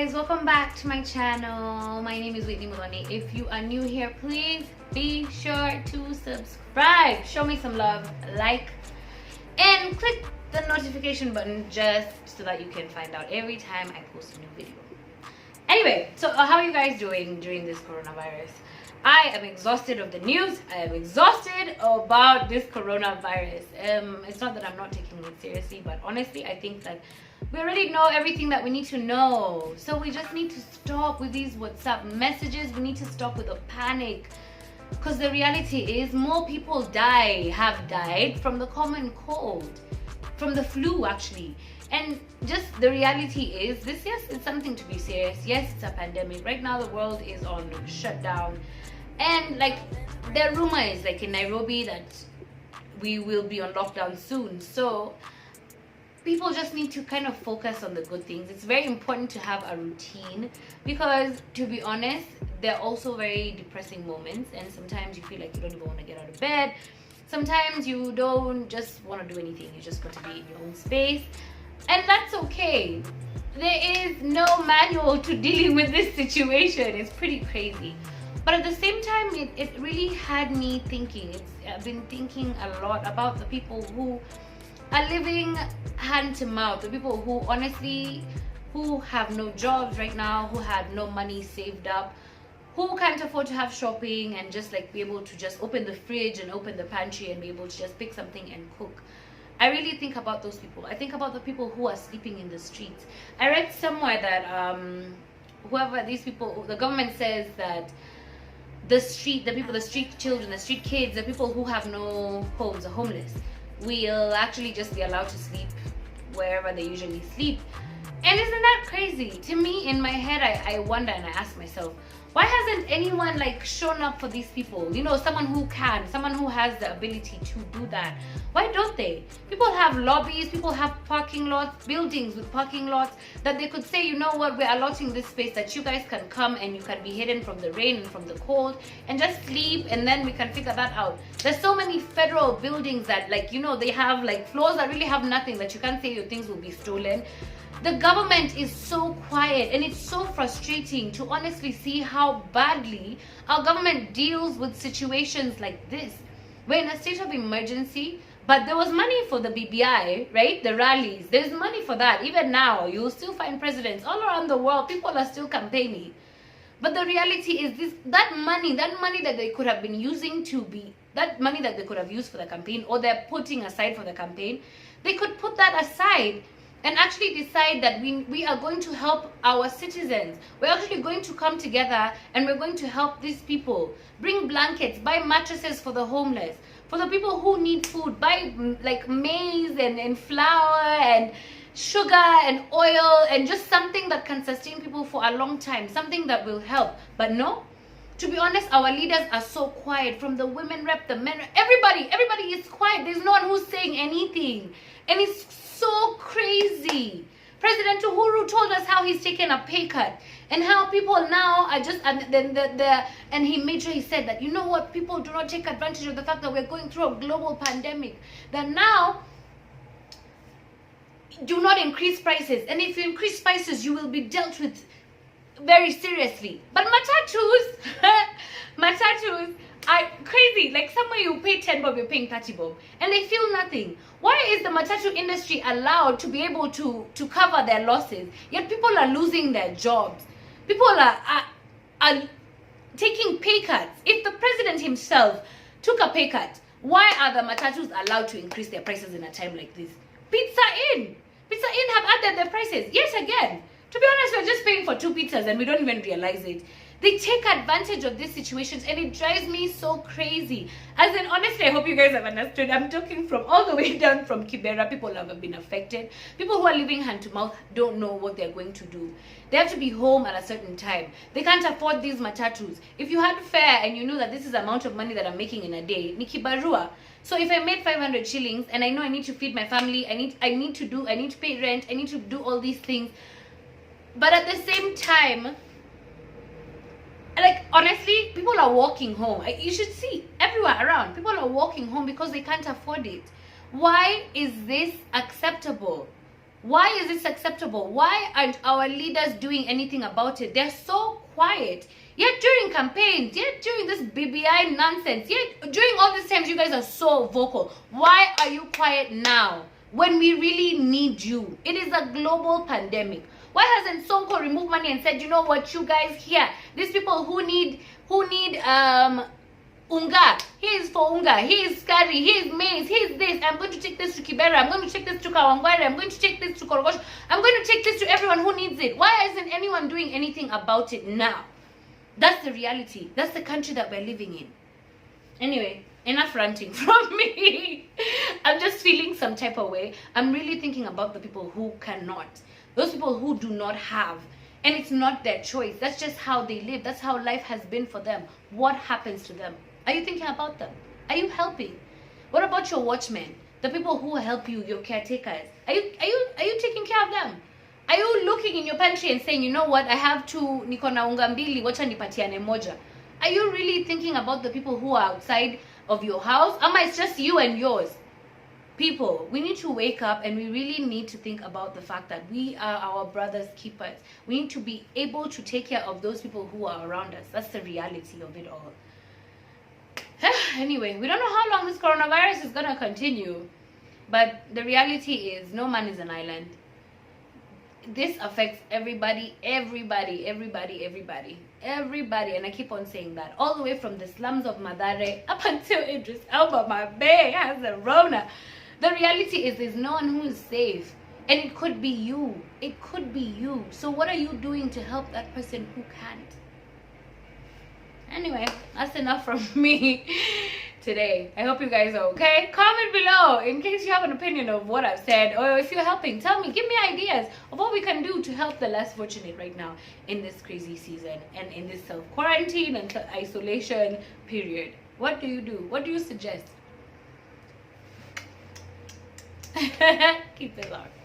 guys, welcome back to my channel. My name is Whitney Mulani. If you are new here, please be sure to subscribe, show me some love, like, and click the notification button just so that you can find out every time I post a new video. Anyway, so how are you guys doing during this coronavirus? I am exhausted of the news. I am exhausted about this coronavirus. It's not that I'm not taking it seriously, but honestly, I think that we already know everything that we need to know. So we just need to stop with these WhatsApp messages. We need to stop with the panic. Because the reality is more people have died from the common cold, from the flu actually. And just the reality is this, yes, it's something to be serious. Yes, it's a pandemic. Right now the world is on shutdown. And like there are rumors like in Nairobi that we will be on lockdown soon. So people just need to kind of focus on the good things. It's very important to have a routine because, to be honest, there are also very depressing moments, and sometimes you feel like you don't even want to get out of bed. Sometimes you don't just want to do anything. You just want to be in your own space, and that's okay. There is no manual to dealing with this situation. It's pretty crazy. But at the same time, it really had me thinking. I've been thinking a lot about the people who are living hand to mouth, the people who honestly, who have no jobs right now, who have no money saved up, who can't afford to have shopping and just like be able to just open the fridge and open the pantry and be able to just pick something and cook. I really think about those people. I think about the people who are sleeping in the streets. I read somewhere that whoever these people, the government says that the street children, the street kids, the people who have no homes, are homeless, will actually just be allowed to sleep wherever they usually sleep. And isn't that crazy? To me, in my head, I wonder and I ask myself, why hasn't anyone like shown up for these people? You know, someone who has the ability to do that. Why don't they? People have lobbies, people have parking lots, buildings with parking lots that they could say, you know what, we're allotting this space that you guys can come and you can be hidden from the rain and from the cold and just sleep, and then we can figure that out. There's so many federal buildings that, like, you know, they have like floors that really have nothing, that you can't say your things will be stolen. The government is so quiet, and it's so frustrating to honestly see how badly our government deals with situations like this. We're in a state of emergency, but there was money for the BBI, right? The rallies, there's money for that. Even now, you'll still find presidents all around the world. People are still campaigning. But the reality is that money that they could have been using that money that they could have used for the campaign, or they're putting aside for the campaign, they could put that aside and actually decide that we are going to help our citizens. We're actually going to come together and we're going to help these people. Bring blankets, buy mattresses for the homeless. For the people who need food, buy like maize and flour and sugar and oil and just something that can sustain people for a long time. Something that will help. But no, to be honest, our leaders are so quiet. From the women rep, the men rep, everybody is quiet. There's no one who's saying anything. And it's so crazy. President Uhuru told us how he's taken a pay cut and how people now are just, and he made sure he said that, you know what, people do not take advantage of the fact that we're going through a global pandemic, that now do not increase prices, and if you increase prices you will be dealt with very seriously. But matatus are crazy. Like somewhere you pay 10 bob, you're paying 30 bob, and they feel nothing. Why is the matatu industry allowed to be able to cover their losses, yet people are losing their jobs? People are taking pay cuts. If the president himself took a pay cut, why are the matatus allowed to increase their prices in a time like this? Pizza Inn have added their prices yet again. To be honest, we're just paying for 2 pizzas and we don't even realize it. They take advantage of these situations, and it drives me so crazy. As in, honestly, I hope you guys have understood. I'm talking from all the way down from Kibera. People have been affected. People who are living hand to mouth don't know what they're going to do. They have to be home at a certain time. They can't afford these matatus. If you had fare and you knew that this is the amount of money that I'm making in a day, ni kibarua. So if I made 500 shillings and I know I need to feed my family, I need to pay rent, I need to do all these things. But at the same time, like, honestly, people are walking home. You should see everywhere around. People are walking home because they can't afford it. Why is this acceptable? Why is this acceptable? Why aren't our leaders doing anything about it? They're so quiet. Yet during campaigns, yet during this BBI nonsense, yet during all these times, you guys are so vocal. Why are you quiet now when we really need you? It is a global pandemic. Why hasn't Sonko removed money and said, you know what, you guys here, these people who need unga, he is for unga, he is curry, he is maize, he is this, I'm going to take this to Kibera, I'm going to take this to Kawangware, I'm going to take this to Korogosh, I'm going to take this to everyone who needs it. Why isn't anyone doing anything about it now? That's the reality. That's the country that we're living in. Anyway, enough ranting from me. I'm just feeling some type of way. I'm really thinking about the people who cannot. Those people who do not have. And it's not their choice. That's just how they live. That's how life has been for them. What happens to them? Are you thinking about them? Are you helping? What about your watchmen? The people who help you, your caretakers. Are you taking care of them? Are you looking in your pantry and saying, you know what, I have two, niko na unga mbili, wacha nipatiane moja? Are you really thinking about the people who are outside of your house? Ama it's just you and yours? People, we need to wake up and we really need to think about the fact that we are our brother's keepers. We need to be able to take care of those people who are around us. That's the reality of it all. Anyway, we don't know how long this coronavirus is going to continue. But the reality is no man is an island. This affects everybody, and I keep on saying that, all the way from the slums of Madare up until Idris Elba, my bae, has a Rona. The reality is there's no one who is safe, and it could be you. It could be you. So what are you doing to help that person who can't? Anyway, that's enough from me today. I hope you guys are okay. Comment below in case you have an opinion of what I've said, or if you're helping, tell me, give me ideas of what we can do to help the less fortunate right now in this crazy season and in this self-quarantine and isolation period. What do you do? What do you suggest? Keep it locked.